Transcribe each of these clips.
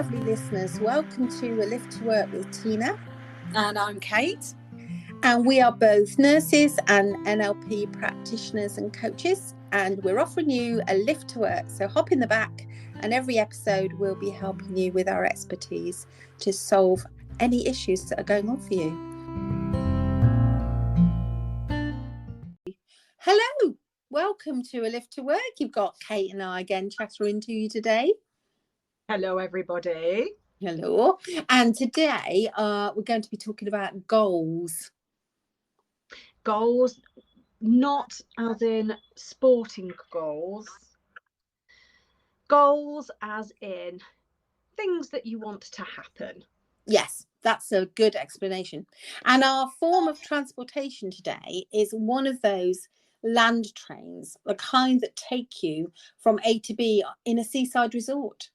lovely listeners, welcome to A Lift to Work with Tina. And I'm Kate. And we are both nurses and NLP practitioners and coaches, and we're offering you a lift to work. So hop in the back, and every episode we'll be helping you with our expertise to solve any issues that are going on for you. Hello, welcome to A Lift to Work. You've got Kate and I again chattering to you today. Hello, everybody. Hello. And today we're going to be talking about goals. Goals, not as in sporting goals. Goals as in things that you want to happen. Yes, that's a good explanation. And our form of transportation today is one of those land trains, the kind that take you from A to B in a seaside resort.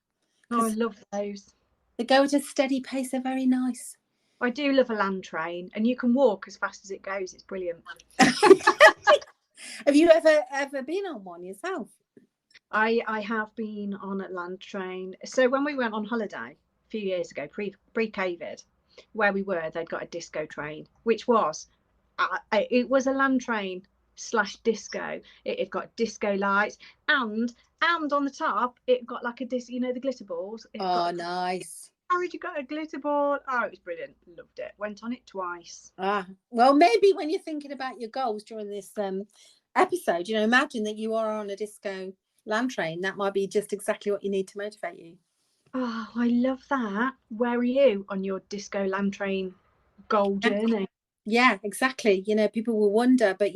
Oh, I love those. They go at a steady pace. They're very nice. I do love a land train, and you can walk as fast as it goes. It's brilliant. Have you ever been on one yourself? I have been on a land train. So when we went on holiday a few years ago, pre-COVID, where we were, they'd got a disco train, which was it was a land train / disco. It had got disco lights, and on the top it got like a the glitter balls. Nice. You got a glitter ball. Oh, it was brilliant. Loved it. Went on it twice. Well, maybe when you're thinking about your goals during this episode, imagine that you are on a disco land train. That might be just exactly what you need to motivate you. Oh, I love that. Where are you on your disco land train goal journey? Yeah, exactly. People will wonder, but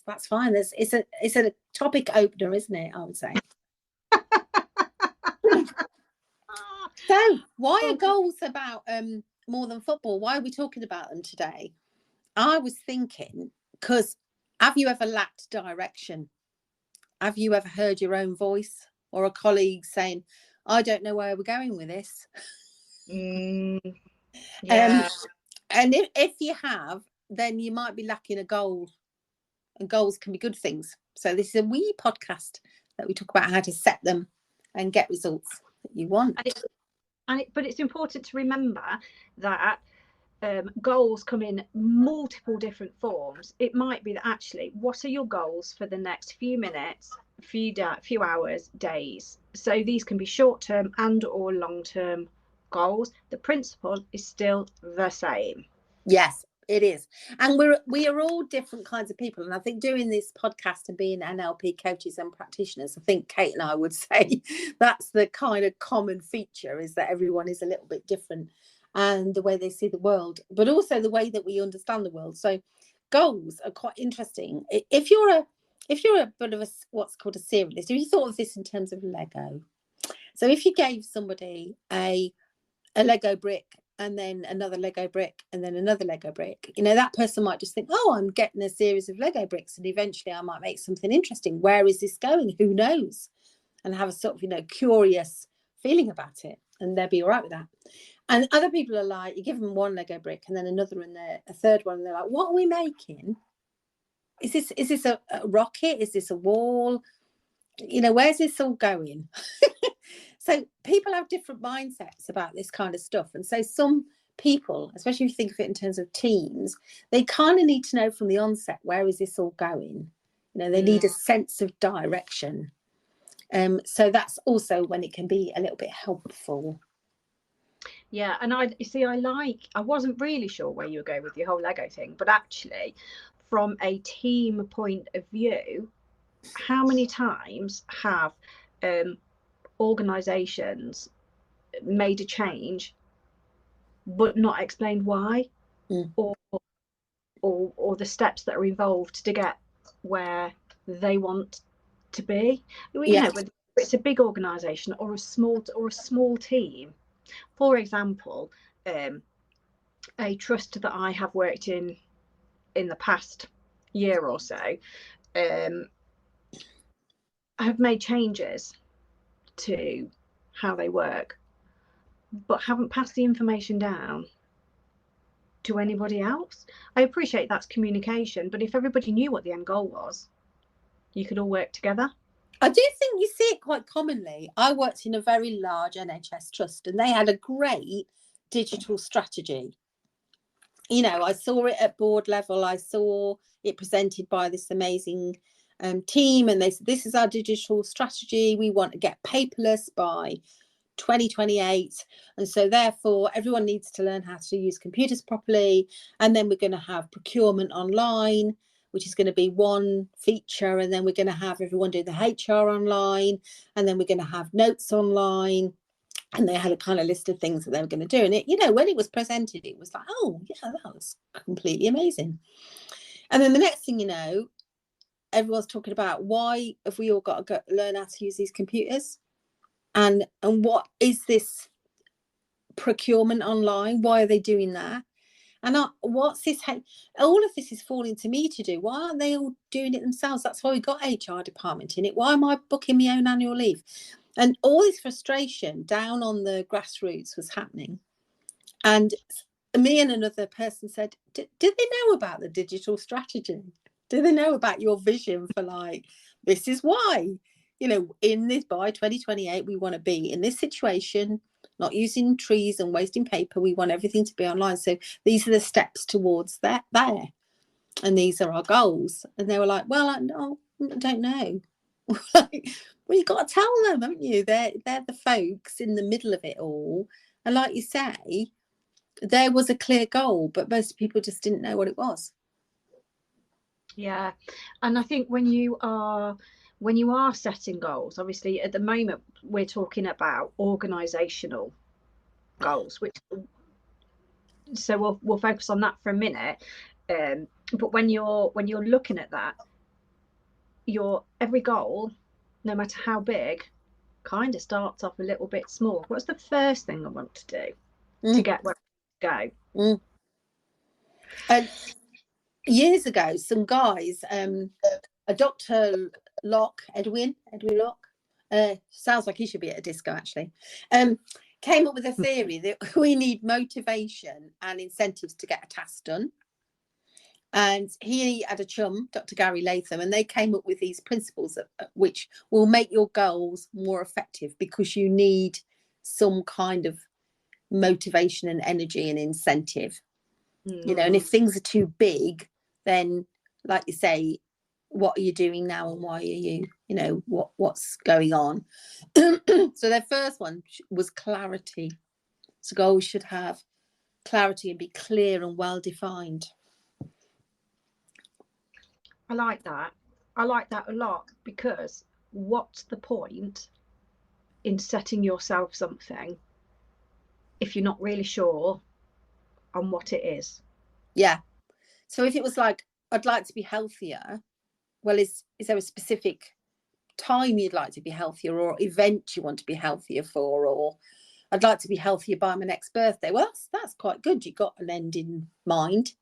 that's fine. It's a topic opener, isn't it? I would say. So, why are goals about more than football? Why are we talking about them today? I was thinking, because have you ever lacked direction? Have you ever heard your own voice or a colleague saying, I don't know where we're going with this? Yeah. And if you have, then you might be lacking a goal. And goals can be good things. So this is a wee podcast that we talk about how to set them and get results that you want. But it's important to remember that goals come in multiple different forms. It might be that actually, what are your goals for the next few minutes, few hours, days? So these can be short-term and or long-term goals. The principle is still the same. Yes, it is. And we are all different kinds of people. And I think doing this podcast and being NLP coaches and practitioners, I think Kate and I would say that's the kind of common feature, is that everyone is a little bit different, and the way they see the world, but also the way that we understand the world. So goals are quite interesting. If you're a bit of what's called a serialist, have you thought of this in terms of Lego? So if you gave somebody a Lego brick and then another Lego brick and then another Lego brick, that person might just think, oh, I'm getting a series of Lego bricks and eventually I might make something interesting. Where is this going? Who knows? And have a sort of, curious feeling about it, and they'll be all right with that. And other people are like, you give them one Lego brick and then another and a third one, and they're like, what are we making? Is this a rocket? Is this a wall? Where's this all going? So people have different mindsets about this kind of stuff. And so some people, especially if you think of it in terms of teams, they kind of need to know from the onset, where is this all going? They need a sense of direction. So that's also when it can be a little bit helpful. Yeah, and I wasn't really sure where you were going with your whole Lego thing, but actually, from a team point of view, how many times have organisations made a change but not explained why, or the steps that are involved to get where they want to be? Whether it's a big organisation or a small team. For example, a trust that I have worked in the past year or so, have made changes to how they work, but haven't passed the information down to anybody else. I appreciate that's communication, but if everybody knew what the end goal was, you could all work together. I do think you see it quite commonly. I worked in a very large NHS trust and they had a great digital strategy. You know, I saw it at board level. I saw it presented by this amazing team, and they said, this is our digital strategy. We want to get paperless by 2028. And so therefore, everyone needs to learn how to use computers properly. And then we're going to have procurement online, which is going to be one feature. And then we're going to have everyone do the HR online. And then we're going to have notes online. And they had a kind of list of things that they were going to do. And it, you know, when it was presented, it was like, oh, yeah, that was completely amazing. And then the next thing you know, everyone's talking about why have we all got to learn how to use these computers? And what is this procurement online? Why are they doing that? And what's this? All of this is falling to me to do. Why aren't they all doing it themselves? That's why we got HR department in it. Why am I booking my own annual leave? And all this frustration down on the grassroots was happening. And me and another person said, did they know about the digital strategy? Do they know about your vision for like, this is why, you know, in this, by 2028, we want to be in this situation, not using trees and wasting paper. We want everything to be online. So these are the steps towards that there. And these are our goals. And they were like, well, I don't know. Well, you've got to tell them, haven't you? They're the folks in the middle of it all. And like you say, there was a clear goal, but most people just didn't know what it was. Yeah. And I think when you are setting goals, obviously at the moment we're talking about organizational goals, which, so we'll focus on that for a minute. But when you're looking at that, your every goal, no matter how big, kind of starts off a little bit small. What's the first thing I want to do to get where I go? And years ago, some guys, a Dr. Edwin Locke, sounds like he should be at a disco actually, came up with a theory that we need motivation and incentives to get a task done. And he had a chum, Dr. Gary Latham, and they came up with these principles which will make your goals more effective, because you need some kind of motivation and energy and incentive. You know, and if things are too big, then, like you say, what are you doing now and why are you know, what's going on? So their first one was clarity. So goals should have clarity and be clear and well defined. I like that a lot, because what's the point in setting yourself something if you're not really sure on what it is? Yeah. So if it was like, I'd like to be healthier, well, is there a specific time you'd like to be healthier, or event you want to be healthier for, or I'd like to be healthier by my next birthday? Well, that's quite good. You've got an end in mind.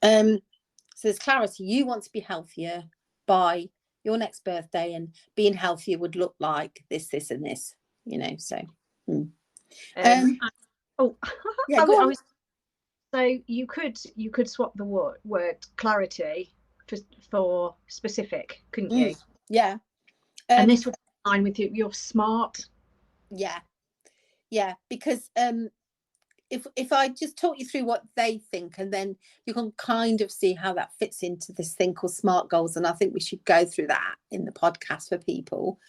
So there's clarity. You want to be healthier by your next birthday, and being healthier would look like this, and this, you know. So yeah, go on. So you could swap the word clarity for specific, couldn't you? Yeah. And this would align with you're smart. Yeah, because if I just talk you through what they think, and then you can kind of see how that fits into this thing called SMART goals. And I think we should go through that in the podcast for people.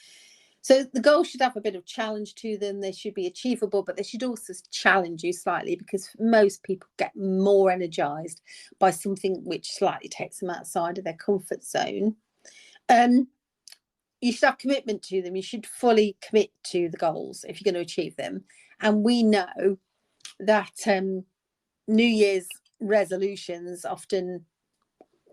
So the goals should have a bit of challenge to them. They should be achievable, but they should also challenge you slightly, because most people get more energized by something which slightly takes them outside of their comfort zone. You should have commitment to them. You should fully commit to the goals if you're going to achieve them. And we know that New Year's resolutions often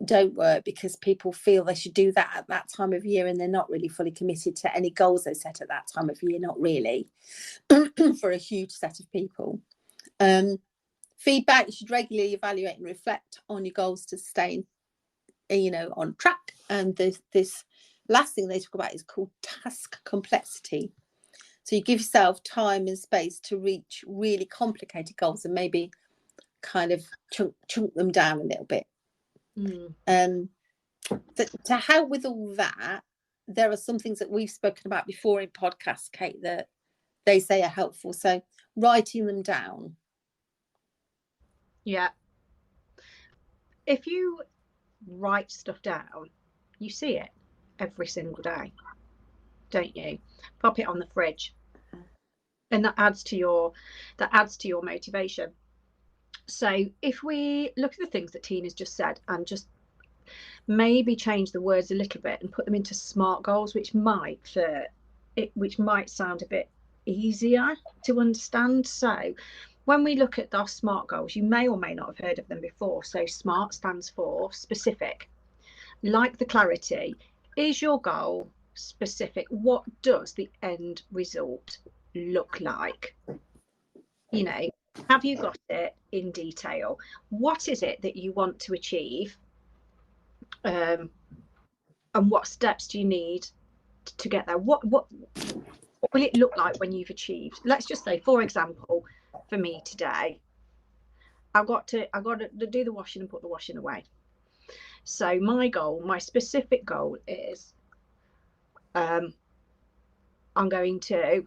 don't work, because people feel they should do that at that time of year, and they're not really fully committed to any goals they set at that time of year. Not really. For a huge set of people. Feedback: you should regularly evaluate and reflect on your goals to stay, you know, on track. And this last thing they talk about is called task complexity. So you give yourself time and space to reach really complicated goals, and maybe kind of chunk them down a little bit. To help with all that, there are some things that we've spoken about before in podcasts, Kate, that they say are helpful. So writing them down. Yeah. If you write stuff down, you see it every single day, don't you? Pop it on the fridge, and that adds to your motivation. So if we look at the things that Tina's just said and just maybe change the words a little bit and put them into SMART goals, which might sound a bit easier to understand. So when we look at our SMART goals, you may or may not have heard of them before. So SMART stands for specific. Like the clarity, is your goal specific? What does the end result look like? You know, have you got it in detail? What is it that you want to achieve? And what steps do you need to get there? What will it look like when you've achieved? Let's just say, for example, for me today, I've got to do the washing and put the washing away. So my specific goal is I'm going to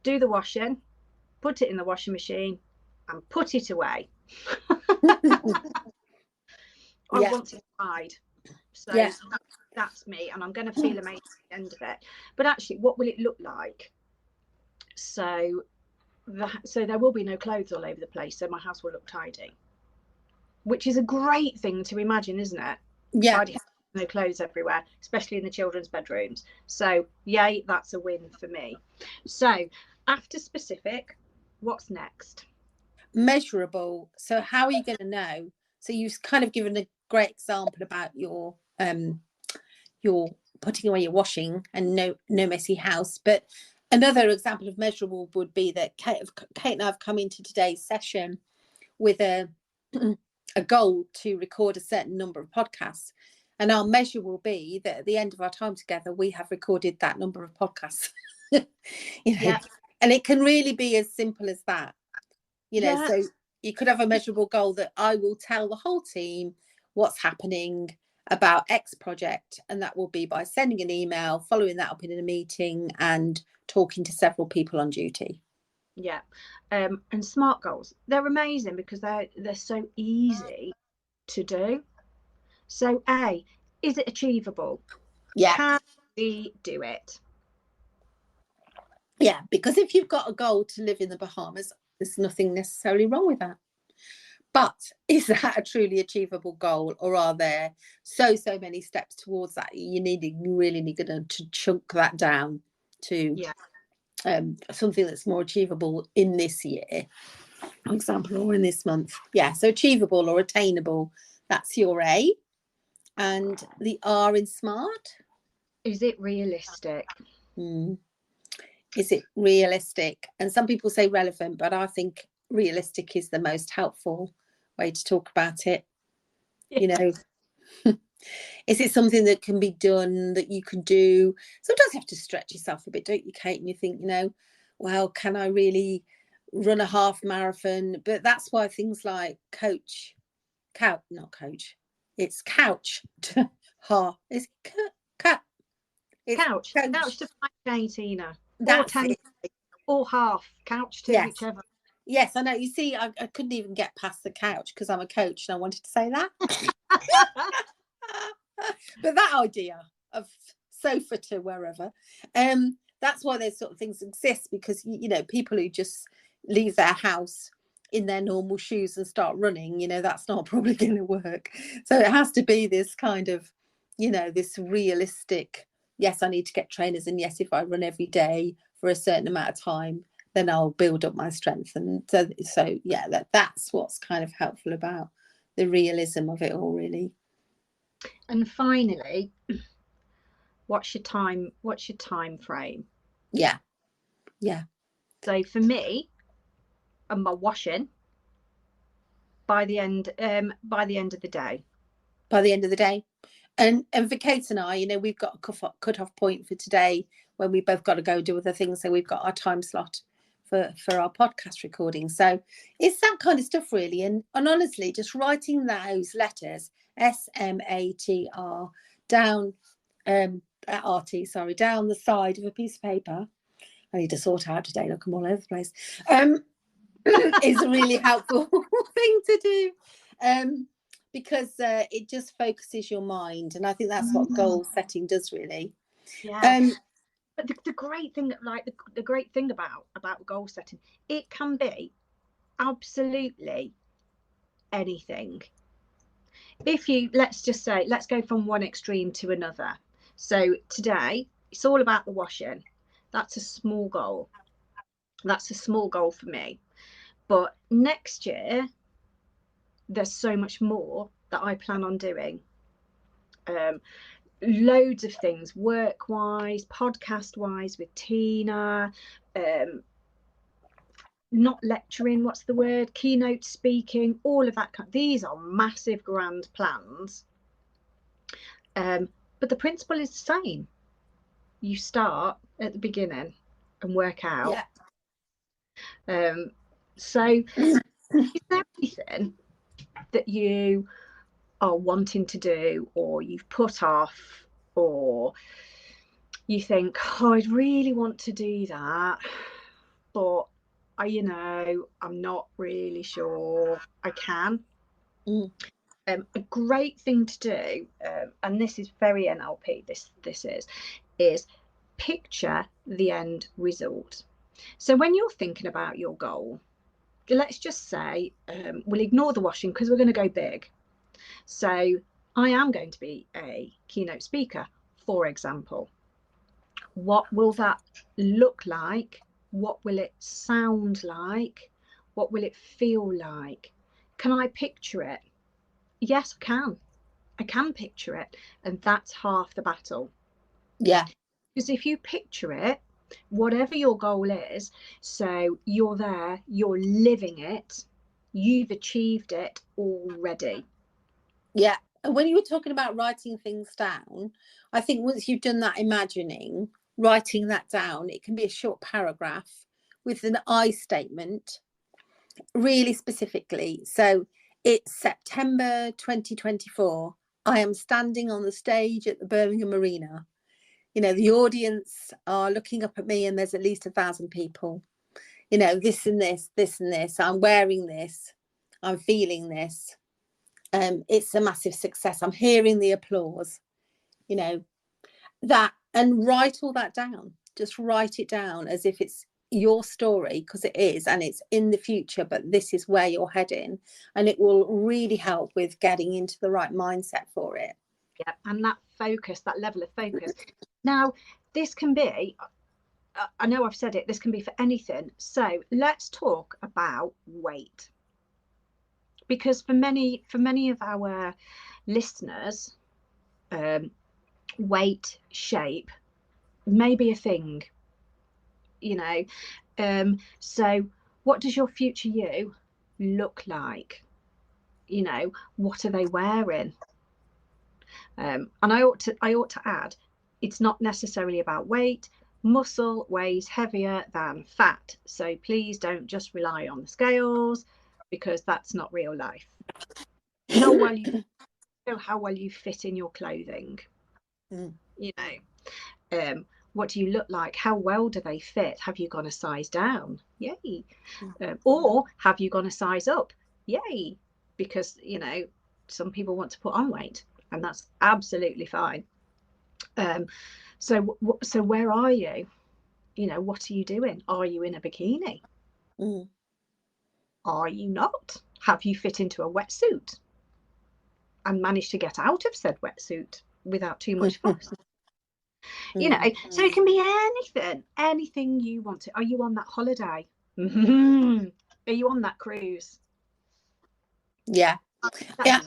do the washing, put it in the washing machine and put it away. I want it tied. So that's me, and I'm going to feel amazing at the end of it. But actually, what will it look like? So there will be no clothes all over the place, so my house will look tidy, which is a great thing to imagine, isn't it? Yeah. Tidy, no clothes everywhere, especially in the children's bedrooms. So yay, that's a win for me. So after specific, what's next? Measurable. So how are you going to know? So you've kind of given a great example about your putting away your washing and no messy house. But another example of measurable would be that Kate and I have come into today's session with a goal to record a certain number of podcasts. And our measure will be that at the end of our time together, we have recorded that number of podcasts. And it can really be as simple as that. So you could have a measurable goal that I will tell the whole team what's happening about X project, and that will be by sending an email, following that up in a meeting and talking to several people on duty. And SMART goals, they're amazing because they're so easy to do. So A, is it achievable? Can we do it? Because if you've got a goal to live in the Bahamas, there's nothing necessarily wrong with that. But is that a truly achievable goal, or are there so many steps towards that? You really need to chunk that down to something that's more achievable in this year, for example, or in this month. So achievable or attainable, that's your A. And the R in SMART? Is it realistic? Is it realistic? And some people say relevant, but I think realistic is the most helpful way to talk about it. Is it something that can be done, that you can do? Sometimes you have to stretch yourself a bit, don't you, Kate? And you think, well, can I really run a half marathon? But that's why things like couch to Tina. That's it. Or half couch to whichever. Yes, I know. You see, I couldn't even get past the couch because I'm a coach and I wanted to say that. But that idea of sofa to wherever, that's why those sort of things exist, because people who just leave their house in their normal shoes and start running, that's not probably going to work. So it has to be this kind of, this realistic, yes, I need to get trainers, and yes, if I run every day for a certain amount of time, then I'll build up my strength. And so that's what's kind of helpful about the realism of it all, really. And finally, what's your time frame? So for me and my washing, by the end of the day. And for Kate and I, we've got a cut-off point for today when we both got to go do other things. So we've got our time slot for our podcast recording. So it's that kind of stuff, really. And honestly, just writing those letters, SMATR, down down the side of a piece of paper. I need to sort out today. Look, I'm all over the place. Is a really helpful thing to do, because it just focuses your mind, and I think that's what goal setting does, really. Yeah. But the great thing, like the great thing about goal setting, it can be absolutely anything. If you, let's go from one extreme to another. So today it's all about the washing. That's a small goal. That's a small goal for me. But next year, there's so much more that I plan on doing. Loads of things, work-wise, podcast-wise, with Tina, not lecturing, what's the word? Keynote speaking, all of that. These are massive, grand plans. But the principle is the same. You start at the beginning and work out. Yeah. So is there anything that you are wanting to do, or you've put off, or you think, oh, I'd really want to do that, but I'm not really sure I can? A great thing to do, and this is very NLP, this is picture the end result. So when you're thinking about your goal, let's just say, we'll ignore the washing because we're going to go big. So I am going to be a keynote speaker, for example. What will that look like? What will it sound like? What will it feel like? Can I picture it? Yes, I can. I can picture it. And that's half the battle. Yeah. Because if you picture it, whatever your goal is, so you're there, you're living it, you've achieved it already. Yeah. And when you were talking about writing things down, I think once you've done that imagining, writing that down, it can be a short paragraph with an I statement, really specifically. So it's September 2024. I am standing on the stage at the Birmingham Arena. The audience are looking up at me, and there's at least 1,000 people. This and this, this and this. I'm wearing this. I'm feeling this. It's a massive success. I'm hearing the applause. That, and write all that down. Just write it down as if it's your story, because it is, and it's in the future, but this is where you're heading, and it will really help with getting into the right mindset for it. Yeah, and that focus, that level of focus. Now, this can be, I know I've said it, this can be for anything. So let's talk about weight, because for many of our listeners, weight, shape may be a thing. So what does your future you look like? What are they wearing? And I ought to add, it's not necessarily about weight. Muscle weighs heavier than fat, so please don't just rely on the scales, because that's not real life. How well you fit in your clothing. What do you look like? How well do they fit? Have you gone a size down? Yay. Or have you gone a size up? Yay. Because some people want to put on weight, and that's absolutely fine. So where are you? What are you doing? Are you in a bikini? Are you not? Have you fit into a wetsuit and managed to get out of said wetsuit without too much fuss? So it can be anything you want to. Are you on that holiday? Are you on that cruise? Yeah.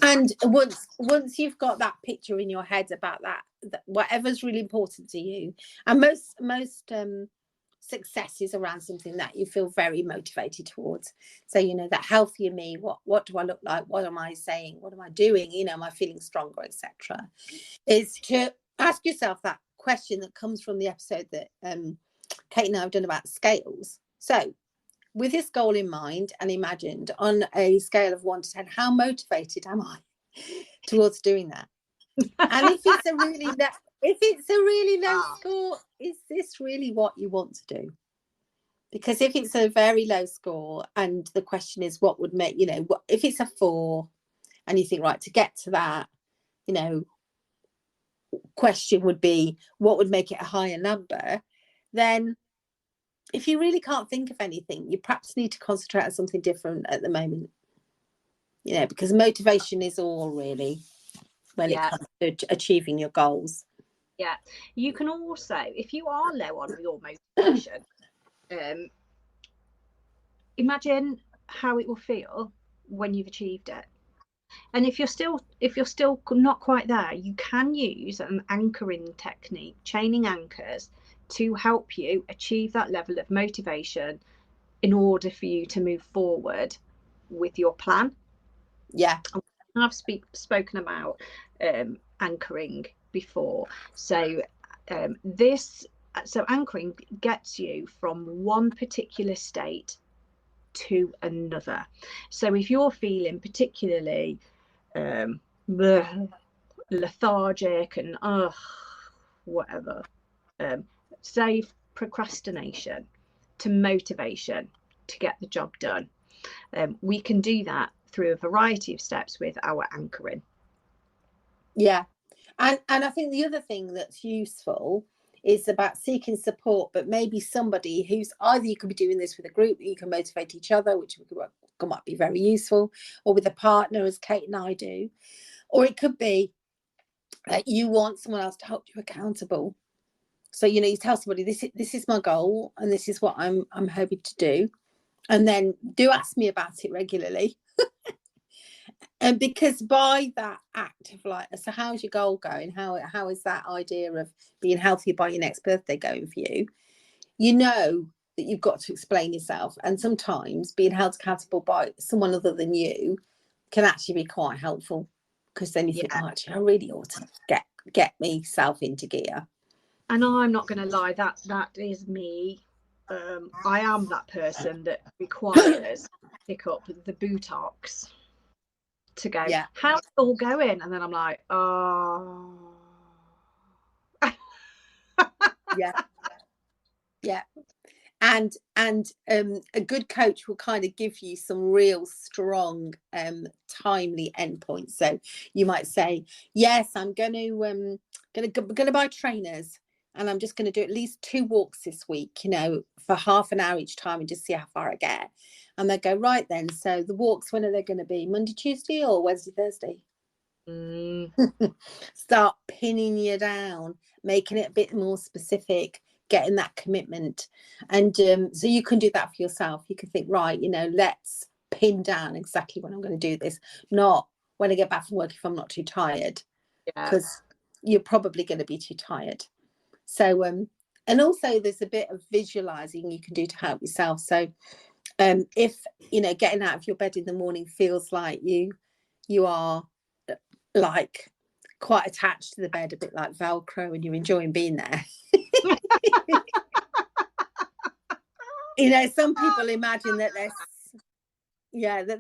And once you've got that picture in your head about that whatever's really important to you, and most success is around something that you feel very motivated towards. So that healthier me, what do I look like, what am I saying, what am I doing, am I feeling stronger, etc., is to ask yourself that question that comes from the episode that Kate and I have done about scales. So with this goal in mind and imagined, on a scale of 1 to 10, how motivated am I towards doing that? And if it's a really if it's a really low score, is this really what you want to do? Because if it's a very low score and the question is what would make, if it's a 4 and you think, right, to get to that, question would be what would make it a higher number, then if you really can't think of anything, you perhaps need to concentrate on something different at the moment, because motivation is all really when it comes to achieving your goals. Yeah, you can also, if you are low on your motivation, imagine how it will feel when you've achieved it. And if you're still not quite there, you can use an anchoring technique, chaining anchors, to help you achieve that level of motivation in order for you to move forward with your plan. Yeah, I've spoken about anchoring before. So anchoring gets you from one particular state to another. So if you're feeling particularly lethargic and whatever, say procrastination to motivation to get the job done, we can do that through a variety of steps with our anchoring. Yeah, and I think the other thing that's useful is about seeking support, but maybe somebody who's either, you could be doing this with a group that you can motivate each other, which might be very useful, or with a partner, as Kate and I do, or it could be that you want someone else to hold you accountable. So you tell somebody, this is my goal and this is what I'm hoping to do, and then do ask me about it regularly. And because by that act of so how's your goal going? How is that idea of being healthy by your next birthday going for you? You know that you've got to explain yourself. And sometimes being held accountable by someone other than you can actually be quite helpful, because then you think, actually, I really ought to get myself into gear. And I'm not going to lie, that is me. I am that person that requires to pick up the buttocks to go, how's it all going? And then I'm like, oh. Yeah. And a good coach will kind of give you some real strong, timely endpoints. So you might say, yes, I'm going to buy trainers, and I'm just going to do at least 2 walks this week, for half an hour each time, and just see how far I get. And they go, right then, so the walks, when are they going to be? Monday, Tuesday, or Wednesday, Thursday? Start pinning you down, making it a bit more specific, getting that commitment. And so you can do that for yourself. You can think, right, let's pin down exactly when I'm going to do this, not when I get back from work if I'm not too tired, because you're probably going to be too tired. So and also there's a bit of visualizing you can do to help yourself. So if getting out of your bed in the morning feels like you are like quite attached to the bed, a bit like Velcro, and you're enjoying being there. Some people imagine that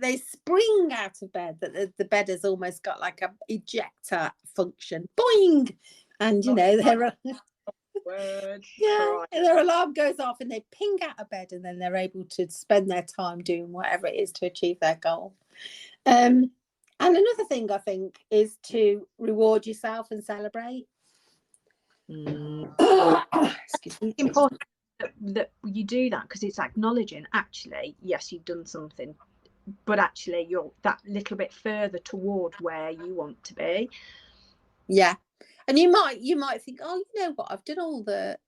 they spring out of bed, that the bed has almost got like a ejector function, boing, and their alarm goes off and they ping out of bed, and then they're able to spend their time doing whatever it is to achieve their goal. And another thing I think is to reward yourself and celebrate. Excuse me. It's important that you do that, because it's acknowledging, actually, yes, you've done something, but actually you're that little bit further toward where you want to be. Yeah. And you might think, oh, you know what, I've done all the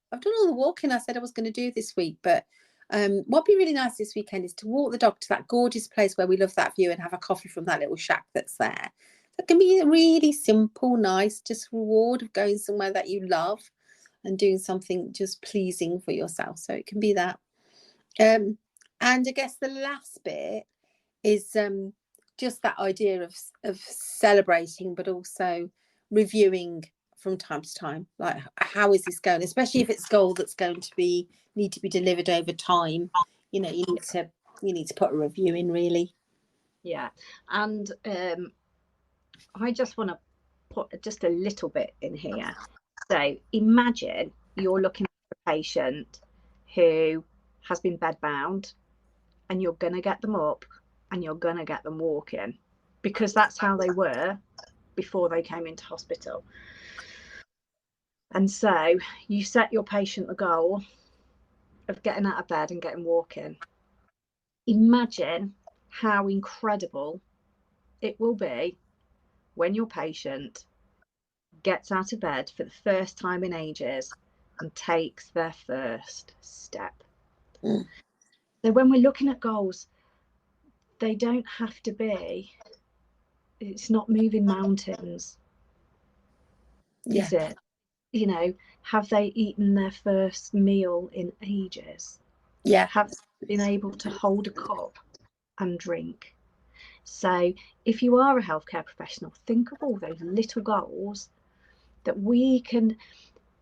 walking I said I was going to do this week, but what'd be really nice this weekend is to walk the dog to that gorgeous place where we love that view and have a coffee from that little shack that's there. That can be a really simple, nice, just reward of going somewhere that you love and doing something just pleasing for yourself. So it can be that. And I guess the last bit is just that idea of celebrating, but also reviewing from time to time, like, how is this going, especially if it's a goal that's going to need to be delivered over time. You need to put a review in, really. And I just want to put just a little bit in here. So imagine you're looking for a patient who has been bedbound, and you're going to get them up and you're going to get them walking, because that's how they were before they came into hospital. And so you set your patient the goal of getting out of bed and getting walking. Imagine how incredible it will be when your patient gets out of bed for the first time in ages and takes their first step. So when we're looking at goals, they don't have to be, it's not moving mountains, is it? You know, have they eaten their first meal in ages? Yeah. Have they been able to hold a cup and drink? So if you are a healthcare professional, think of all those little goals that we can,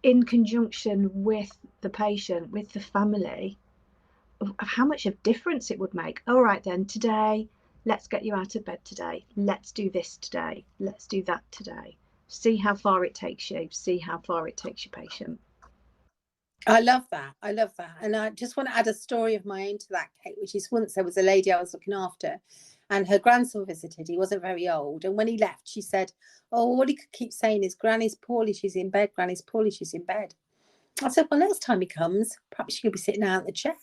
in conjunction with the patient, with the family, of how much of difference it would make. All right then, today, let's get you out of bed today. Let's do this today. Let's do that today. See how far it takes you. See how far it takes your patient. I love that. I love that. And I just want to add a story of my own to that, Kate, which is once there was a lady I was looking after, and her grandson visited. He wasn't very old. And when he left, she said, oh, all he could keep saying is, Granny's poorly, she's in bed. Granny's poorly, she's in bed. I said, well, next time he comes, perhaps she'll be sitting out in the chair.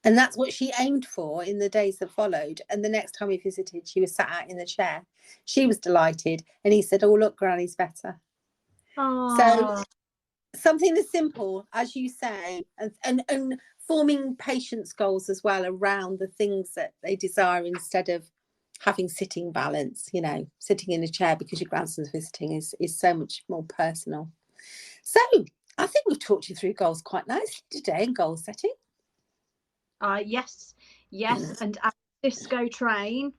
And that's what she aimed for in the days that followed. And the next time he visited, she was sat out in the chair. She was delighted. And he said, oh, look, Granny's better. Aww. So something as simple, as you say, and forming patients' goals as well around the things that they desire, instead of having sitting balance, you know, sitting in a chair because your grandson's visiting is so much more personal. So I think we've talked you through goals quite nicely today, and goal setting. Yes. And our disco train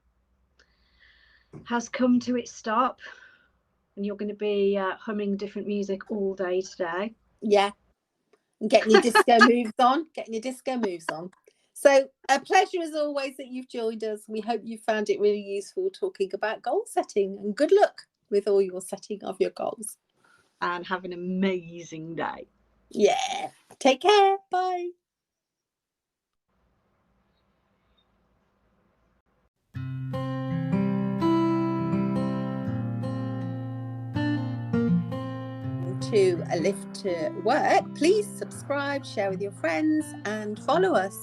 has come to its stop, and you're going to be humming different music all day today. Yeah, and getting your disco moves on. So a pleasure as always that you've joined us. We hope you found it really useful talking about goal setting, and good luck with all your setting of your goals. And have an amazing day. Yeah. Take care. Bye. To A Lift to Work, please subscribe, share with your friends, and follow us.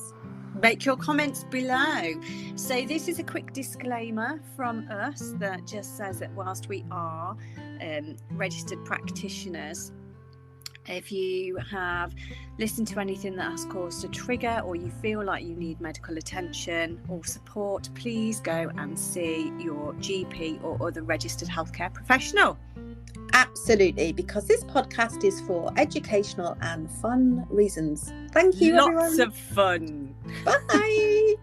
Make your comments below. So this is a quick disclaimer from us that just says that whilst we are registered practitioners, if you have listened to anything that has caused a trigger, or you feel like you need medical attention or support, please go and see your GP or other registered healthcare professional. Absolutely, because this podcast is for educational and fun reasons. Thank you, everyone. Lots of fun. Bye.